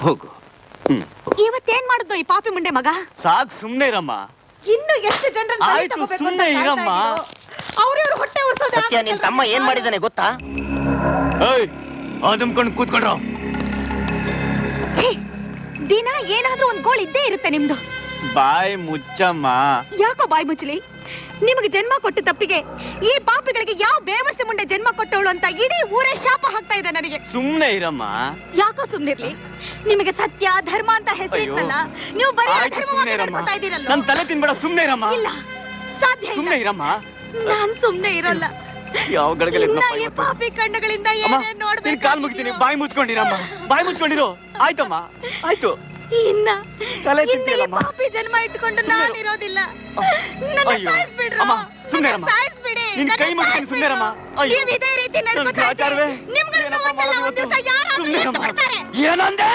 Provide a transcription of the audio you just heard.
ಹೋಗು. ಇವತ್ತೇನ್ ಮಾಡಿದ್ನು ಈ ಪಾಪಿ ಮುಂಡೆ ಮಗ? ಸಾಕ್, ಸುಮ್ನೆ ಇರಮ್ಮ. ಇನ್ನು ಎಷ್ಟು ಜನರನ್ನ ಆಯ್ತು, ಸುಮ್ನೆ ಇರಮ್ಮ. ಅವ್ರವ್ರ ಹೊಟ್ಟೆ ಉರ್ಸೋದು. ಸತ್ಯ, ನಿನ್ ತಮ್ಮ ಏನ್ ಮಾಡಿದಾನೆ ಗೊತ್ತಾ? ಅದಂಕೊಂಡು ಕೂತ್ಕೊಂಡ್ರು. ದಿನ ಏನಾದ್ರೂ ಒಂದ್ ಗೋಳು ಇದ್ದೇ ಇರುತ್ತೆ ನಿಮ್ದು. ಬಾಯ್ ಮುಚ್ಚಮ್ಮ. ಯಾಕೋ ಬಾಯ್ ಮುಚ್ಚಲಿ? ನಿಮಗೆ ಜನ್ಮ ಕೊಟ್ಟ ತಪ್ಪಿಗೆ ಈ ಪಾಪಿಗಳಿಗೆ ಯಾವ ಬೇವರ್ಸಿ ಮುಂಡೆ ಜನ್ಮ ಕೊಟ್ಟವಳು ಅಂತ ಇಡೀ ಊರೇ ಶಾಪ ಹಾಕ್ತಾ ಇದೆ ನನಗೆ. ಸುಮ್ನೆ ಇರಮ್ಮ. ಯಾಕೋ ಸುಮ್ನಿರ್ಲಿ? ನಿಮಗೆ ಸತ್ಯ ಧರ್ಮ ಅಂತ ಹೆಸರು ಇತ್ತಲ್ಲ, ನೀವು ಬರೀ ಅಧರ್ಮವಾಗಿ ನಡ್ಕೊತಾ ಇದ್ದೀರಲ್ಲ. ನನ್ ತಲೆ ತಿನ್ಬೇಡ, ಸುಮ್ನೆ ಇರಮ್ಮ. ಇಲ್ಲ, ಸಾಧ್ಯ ಇಲ್ಲ. ಸುಮ್ನೆ ಇರಮ್ಮ. ನಾನ್ ಸುಮ್ನೆ ಇರಲ್ಲ. ಯಾವ ಗಳಗಲಿ ಈ ಪಾಪಿ ಕಣ್ಣುಗಳಿಂದ ಏನೇನ್ ನೋಡ್ಬೇಕು? ಕಾಲ್ ಮುಗಿತೀನಿ, ಬಾಯಿ ಮುಚ್ಕೊಂಡಿರಮ್ಮ. ಬಾಯಿ ಮುಚ್ಕೊಂಡಿರೋ. ಆಯ್ತಮ್ಮ, ಆಯ್ತು. ಇನ್ನ ತಲೆ ಈ ಪಾಪಿ ಜನ್ಮ ಇಟ್ಕೊಂಡು ನಾನಿರೋದಿಲ್ಲ. ನನ್ನ ಸಾಯಿಸ್ಬಿಡ್ರು. ಸಾಯಿಸ್ಬಿಡಿ. ನಿನ್ ಕೈ ಮುಗಿತೀನಿ, ಸುಮ್ನೆ ಇರಮ್ಮ. ನೀವು ಇದೇ ರೀತಿ ನಡ್ಕೊತಾ ಇದ್ರೆ ನಿಮ್ಗಳನ್ನ ಒಂದಲ್ಲ ಒಂದ್ ದಿವಸ ಯಾರಾದ್ರೂ ಎತ್ತು ಬಿಡ್ತಾರೆ. ಏನಂದೆ?